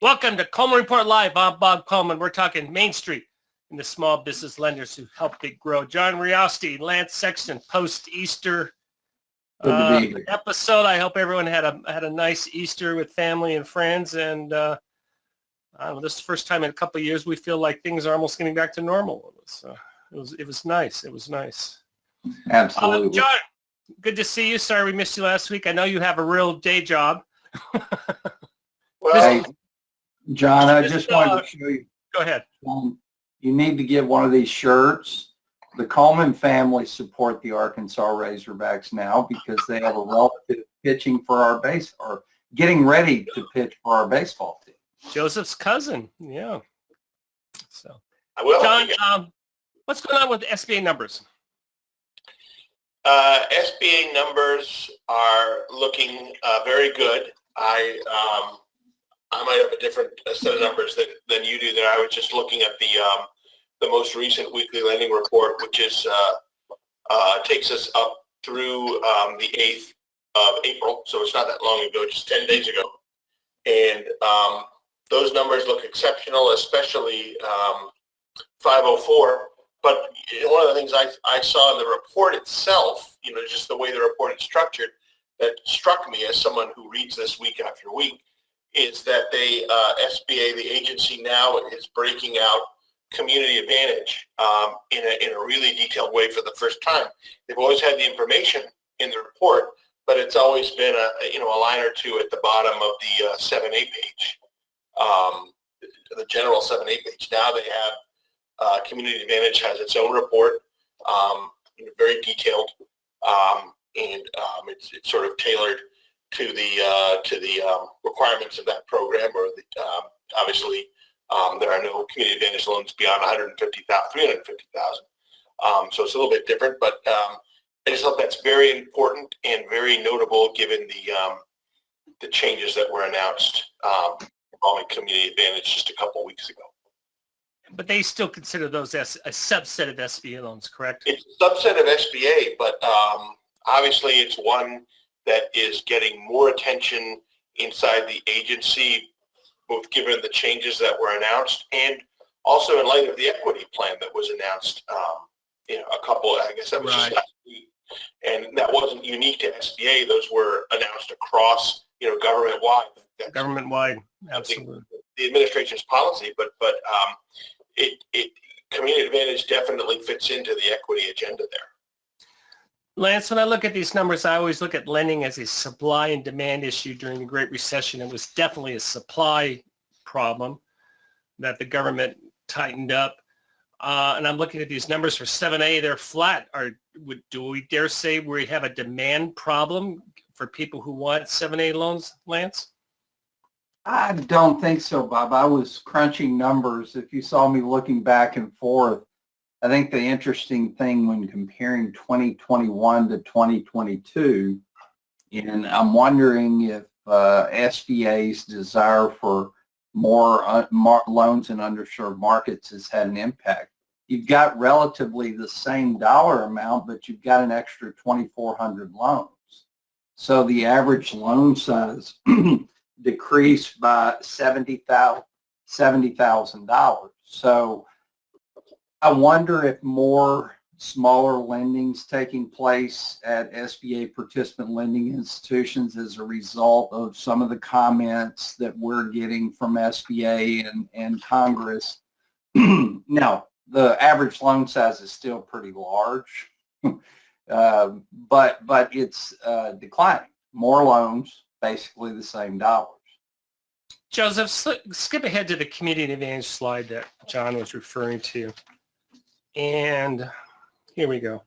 Welcome to Coleman Report Live. I'm Bob Coleman. We're talking Main Street and the small business lenders who helped it grow. John Riosty, Lance Sexton, post-Easter Good to be here. episode. I hope everyone had a nice Easter with family and friends. And I don't know, this is the first time in a couple of years we feel like things are almost getting back to normal. It was nice. It was nice. Absolutely. John, good to see you. Sorry we missed you last week. I know you have a real day job. Hey, John, I just wanted to show you. Go ahead. You need to get one of these shirts. The Coleman family support the Arkansas Razorbacks now because they have a relative pitching for our base or getting ready to pitch for our baseball team. Joseph's cousin, yeah. So, I will. John, what's going on with SBA numbers? SBA numbers are looking very good. I might have a different set of numbers than you do there. I was just looking at the most recent weekly lending report, which is takes us up through the 8th of April. So it's not that long ago, just 10 days ago. And those numbers look exceptional, especially 504. But one of the things I saw in the report itself, just the way the report is structured, that struck me as someone who reads this week after week, is that they, SBA, the agency now is breaking out Community Advantage in a really detailed way for the first time. They've always had the information in the report, but it's always been a line or two at the bottom of the 7A page, the general 7A page. Now they have Community Advantage has its own report, very detailed, and it's sort of tailored to the requirements of that program. Or obviously, there are no Community Advantage loans beyond 350,000. So it's a little bit different, but I just thought that's very important and very notable given the changes that were announced involving Community Advantage just a couple weeks ago. But they still consider those as a subset of SBA loans, correct? It's a subset of SBA, but obviously it's one that is getting more attention inside the agency, both given the changes that were announced and also in light of the equity plan that was announced, I guess that was just last week. And that wasn't unique to SBA. Those were announced across, government-wide. Government-wide, absolutely. The administration's policy, but Community Advantage definitely fits into the equity agenda there. Lance, when I look at these numbers, I always look at lending as a supply and demand issue during the Great Recession. It was definitely a supply problem that the government tightened up. And I'm looking at these numbers for 7A. They're flat. Do we dare say we have a demand problem for people who want 7A loans, Lance? I don't think so, Bob. I was crunching numbers. If you saw me looking back and forth, I think the interesting thing when comparing 2021 to 2022, and I'm wondering if SBA's desire for more loans in underserved markets has had an impact. You've got relatively the same dollar amount, but you've got an extra 2,400 loans. So the average loan size decreased by $70,000. So I wonder if more smaller lending's taking place at SBA participant lending institutions as a result of some of the comments that we're getting from SBA and Congress. Now, the average loan size is still pretty large, but it's declining. More loans, basically the same dollars. Joseph, skip ahead to the Community Advantage slide that John was referring to. And here we go.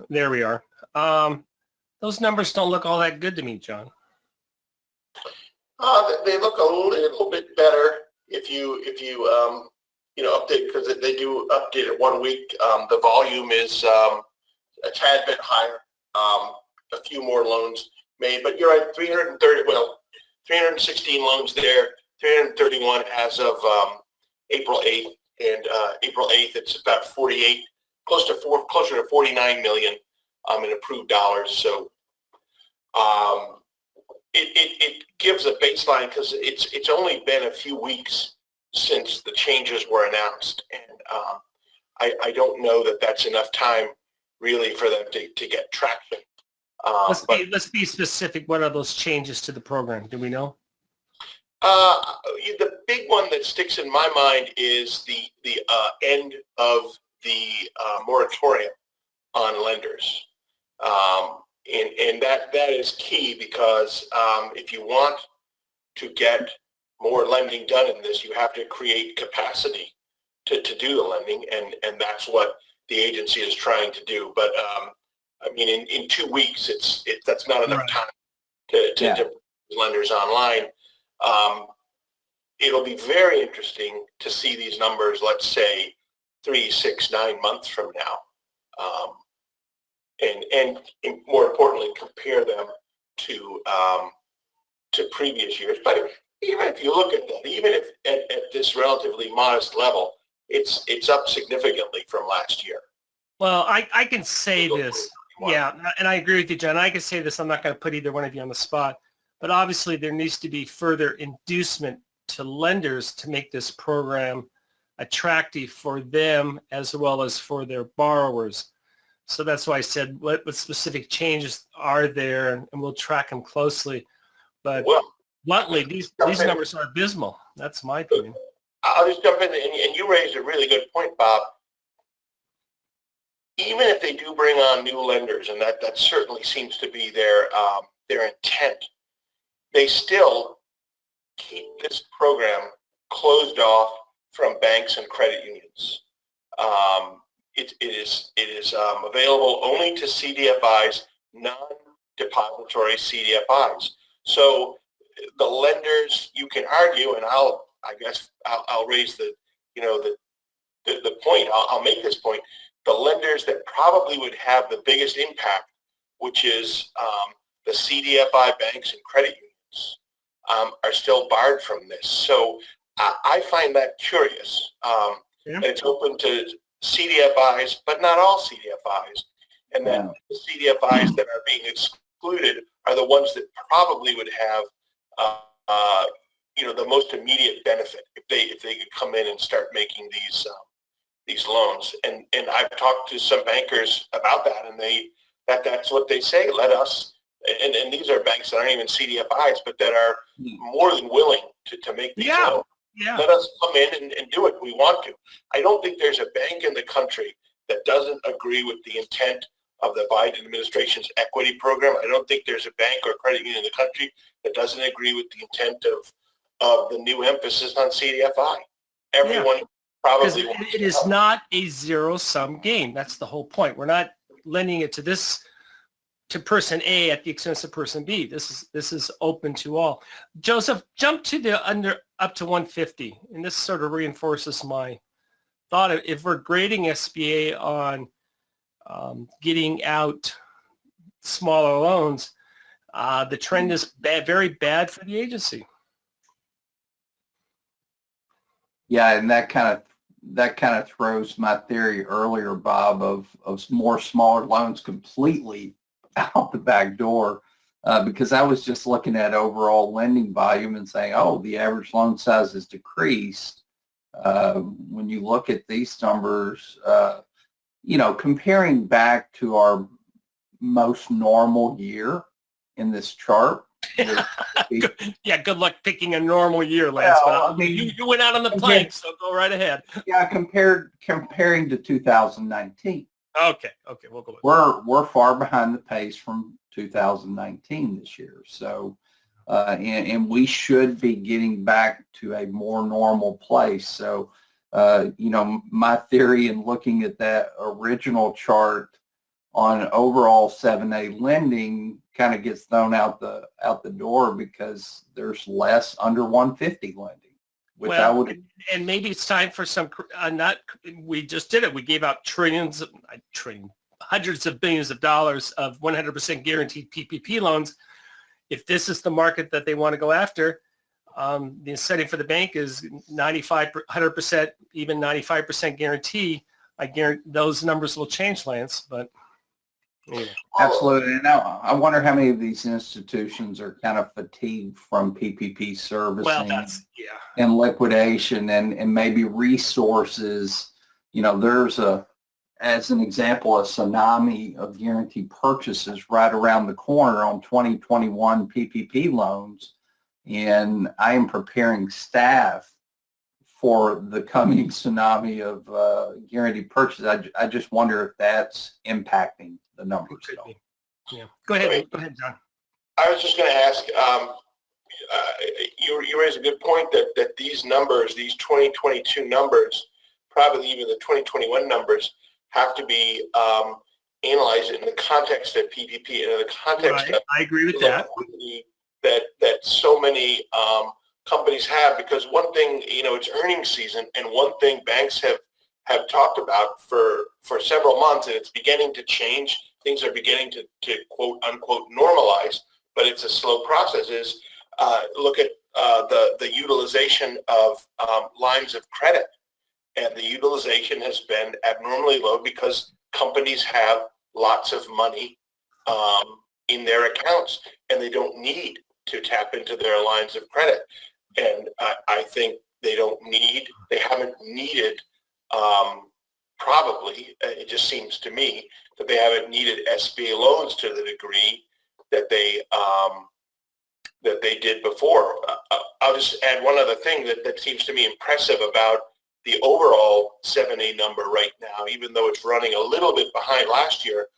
There we are. Those numbers don't look all that good to me, John. They look a little bit better if you update, because they do update it 1 week. The volume is a tad bit higher. A few more loans made, but you're right. 316 loans there. 331 as of April 8th. And April 8th, it's about 48, closer to 49 million in approved dollars. So it gives a baseline because it's only been a few weeks since the changes were announced, and I don't know that that's enough time really for them to get traction. Let's be specific. What are those changes to the program? Do we know? The big one that sticks in my mind is the end of the moratorium on lenders. And that is key because if you want to get more lending done in this, you have to create capacity to do the lending, and that's what the agency is trying to do. But I mean, in 2 weeks, that's not enough time to put lenders online. It'll be very interesting to see these numbers, let's say 3, 6, 9 months from now. And more importantly, compare them to previous years. But even if you look at that, even if at this relatively modest level, it's up significantly from last year. Well, I can say this. Yeah, and I agree with you, John. I can say this. I'm not going to put either one of you on the spot. But obviously, there needs to be further inducement to lenders to make this program attractive for them as well as for their borrowers. So that's why I said what specific changes are there, and we'll track them closely. But bluntly, these numbers are abysmal. That's my opinion. I'll just jump in, and you raised a really good point, Bob. Even if they do bring on new lenders, and that certainly seems to be their intent, they still keep this program closed off from banks and credit unions. It is available only to CDFIs, non-depository CDFIs. So the lenders, you can argue, and I'll raise the point. I'll make this point. The lenders that probably would have the biggest impact, which is the CDFI banks and credit unions, are still barred from this. So I find that curious. That it's open to CDFIs, but not all CDFIs. And then the CDFIs that are being excluded are the ones that probably would have, the most immediate benefit if they could come in and start making these loans. And I've talked to some bankers about that, and that's what they say. Let us, and these are banks that aren't even CDFIs, but that are more than willing to make these loans. Yeah. Let us come in and do it. We want to. I don't think there's a bank in the country that doesn't agree with the intent of the Biden administration's equity program. I don't think there's a bank or credit union in the country that doesn't agree with the intent of the new emphasis on CDFI. Everyone probably it is not a zero-sum game. That's the whole point. We're not lending it to person A at the expense of person B. This is open to all. Joseph, jump to the up to 150, and this sort of reinforces my thought. If we're grading SBA on getting out smaller loans, the trend is very bad for the agency. Yeah, and that kind of throws my theory earlier, Bob, of more smaller loans completely out the back door, because I was just looking at overall lending volume and saying, oh, the average loan size has decreased. When you look at these numbers, comparing back to our most normal year in this chart. Good luck picking a normal year, Lance. Well, but you went out on the plank, so go right ahead. Yeah, comparing to 2019. Okay, we'll go with we're far behind the pace from 2019 this year. So, and we should be getting back to a more normal place. So, my theory in looking at that original chart on overall 7A lending kind of gets thrown out the door because there's less under 150 lending. Which and maybe it's time for some, we just did it. We gave out hundreds of billions of dollars of 100% guaranteed PPP loans. If this is the market that they want to go after, the incentive for the bank is 95, 100%, even 95% guarantee. I guarantee those numbers will change, Lance, but. Anyway. Absolutely. And I wonder how many of these institutions are kind of fatigued from PPP Well, servicing that's, yeah. and liquidation and maybe resources. There's as an example, a tsunami of guaranteed purchases right around the corner on 2021 PPP loans. And I am preparing staff for the coming tsunami of guaranteed purchases. I just wonder if that's impacting the numbers. It could be. Yeah. Go ahead, John. I was just going to ask, you raise a good point that these numbers, these 2022 numbers, probably even the 2021 numbers, have to be analyzed in the context of PPP and in the context of I agree with that. that so many companies have, because one thing, it's earnings season, and one thing banks have talked about for several months, and it's beginning to change. Things are beginning to quote unquote normalize, but it's a slow process. Is look at the utilization of lines of credit, and the utilization has been abnormally low because companies have lots of money in their accounts, and they don't need to tap into their lines of credit. And I think they haven't needed, probably, it just seems to me that they haven't needed SBA loans to the degree that they did before. I'll just add one other thing that seems to me impressive about the overall 7A number right now, even though it's running a little bit behind last year.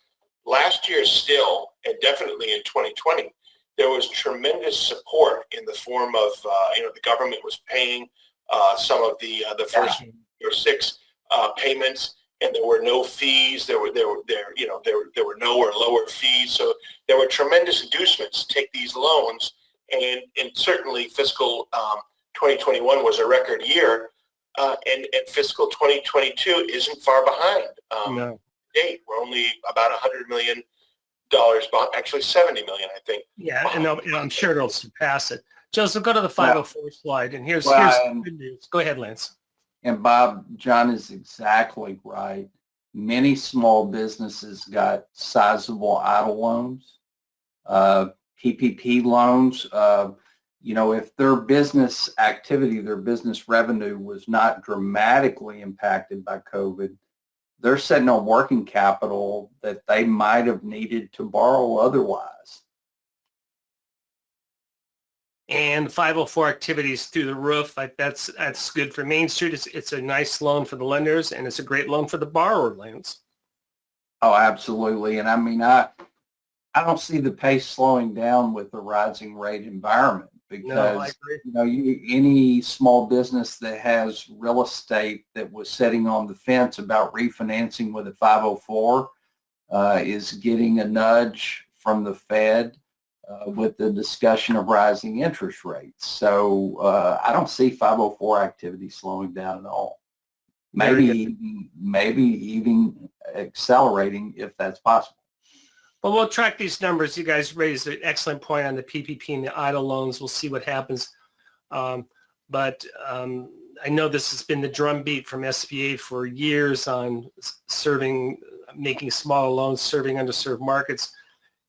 Last year still, and definitely in 2020, there was tremendous support in the form of, the government was paying some of the first or six payments, and there were no fees. There were no or lower fees. So there were tremendous inducements to take these loans, and certainly fiscal 2021 was a record year, and fiscal 2022 isn't far behind. No. Date, we're only about $100 million behind, actually 70 million, I think. Yeah, and I'm sure it'll surpass it. Joseph, go to the 504 slide, and here's the good news. Go ahead, Lance. And Bob, John is exactly right. Many small businesses got sizable idle loans, PPP loans. If their business activity, their business revenue was not dramatically impacted by COVID, they're sitting on working capital that they might have needed to borrow otherwise. And 504 activities through the roof. That's good for Main Street. It's a nice loan for the lenders, and it's a great loan for the borrower, Lance. Oh, absolutely. And I mean, I don't see the pace slowing down with the rising rate environment, because No, I agree. Any small business that has real estate that was sitting on the fence about refinancing with a 504 is getting a nudge from the Fed with the discussion of rising interest rates. So I don't see 504 activity slowing down at all. Maybe even accelerating if that's possible. Well, we'll track these numbers. You guys raised an excellent point on the PPP and the idle loans. We'll see what happens. But I know this has been the drumbeat from SBA for years on making smaller loans, serving underserved markets.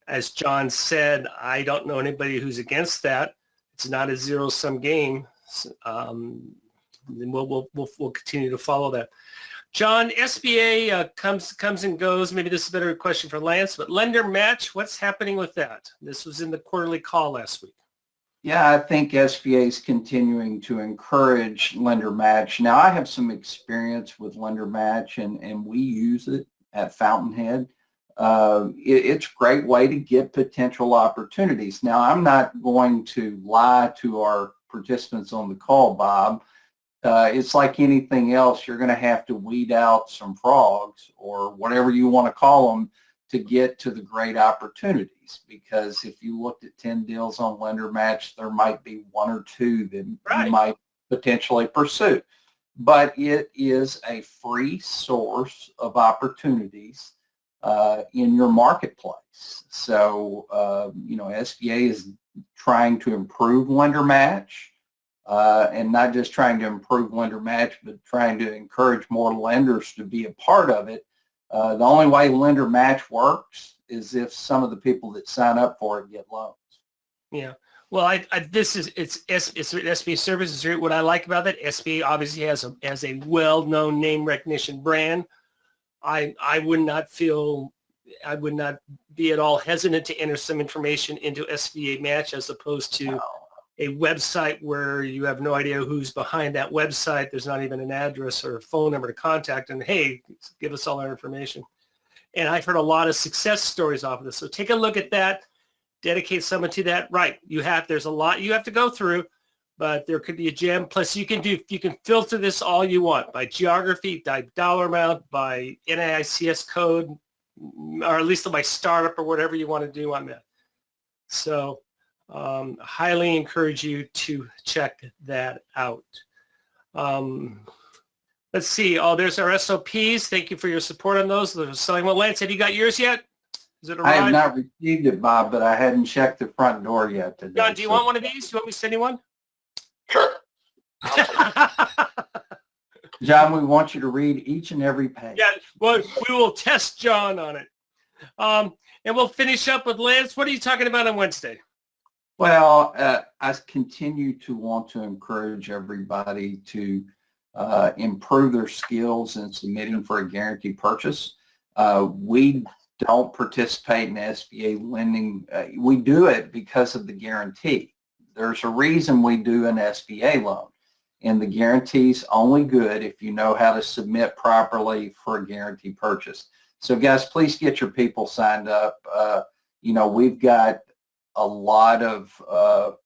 As John said, I don't know anybody who's against that. It's not a zero-sum game. We'll continue to follow that. John, SBA comes and goes. Maybe this is a better question for Lance, but lender match, what's happening with that? This was in the quarterly call last week. Yeah, I think SBA is continuing to encourage lender match. Now, I have some experience with lender match, and we use it at Fountainhead. It's a great way to get potential opportunities. Now, I'm not going to lie to our participants on the call, Bob. It's like anything else. You're going to have to weed out some frogs, or whatever you want to call them, to get to the great opportunities. Because if you looked at 10 deals on lender match, there might be one or two that you might potentially pursue. But it is a free source of opportunities in your marketplace. So, SBA is trying to improve lender match. And not just trying to improve lender match, but trying to encourage more lenders to be a part of it. The only way lender match works is if some of the people that sign up for it get loans. Yeah. Well, it's SBA Services. What I like about that, SBA obviously has a well-known name recognition brand. I would not be at all hesitant to enter some information into SBA Match as opposed to a website where you have no idea who's behind that website. There's not even an address or a phone number to contact, and hey, give us all our information. And I've heard a lot of success stories off of this. So take a look at that. Dedicate someone to that. Right. There's a lot you have to go through, but there could be a gem. Plus you can filter this all you want by geography, by dollar amount, by NAICS code, or at least by startup or whatever you want to do on that. So highly encourage you to check that out. Let's see. Oh, there's our SOPs. Thank you for your support on those. They're selling well. Lance, have you got yours yet? Is it I have arrived? not received it, Bob, but I hadn't checked the front door yet today. John, do you want one of these? Do you want me to send you one? Sure. John, we want you to read each and every page. Yeah, well, we will test John on it. And we'll finish up with Lance. What are you talking about on Wednesday? Well, I continue to want to encourage everybody to improve their skills in submitting for a guaranteed purchase. We don't participate in SBA lending. We do it because of the guarantee. There's a reason we do an SBA loan, and the guarantee's only good if you know how to submit properly for a guaranteed purchase. So guys, please get your people signed up. We've got a lot of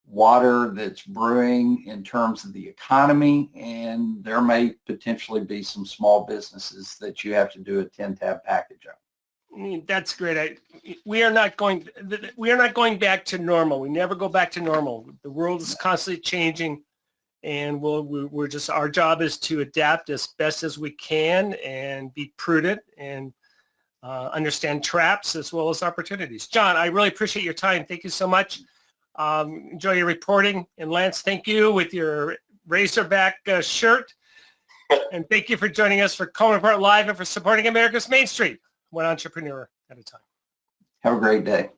water that's brewing in terms of the economy, and there may potentially be some small businesses that you have to do a 10-tab package on. That's great. We are not going back to normal. We never go back to normal. The world is constantly changing, and our job is to adapt as best as we can and be prudent and understand traps as well as opportunities. John, I really appreciate your time. Thank you so much. Enjoy your reporting. And Lance, thank you with your Razorback shirt. And thank you for joining us for Coleman Report Live and for supporting America's Main Street, one entrepreneur at a time. Have a great day.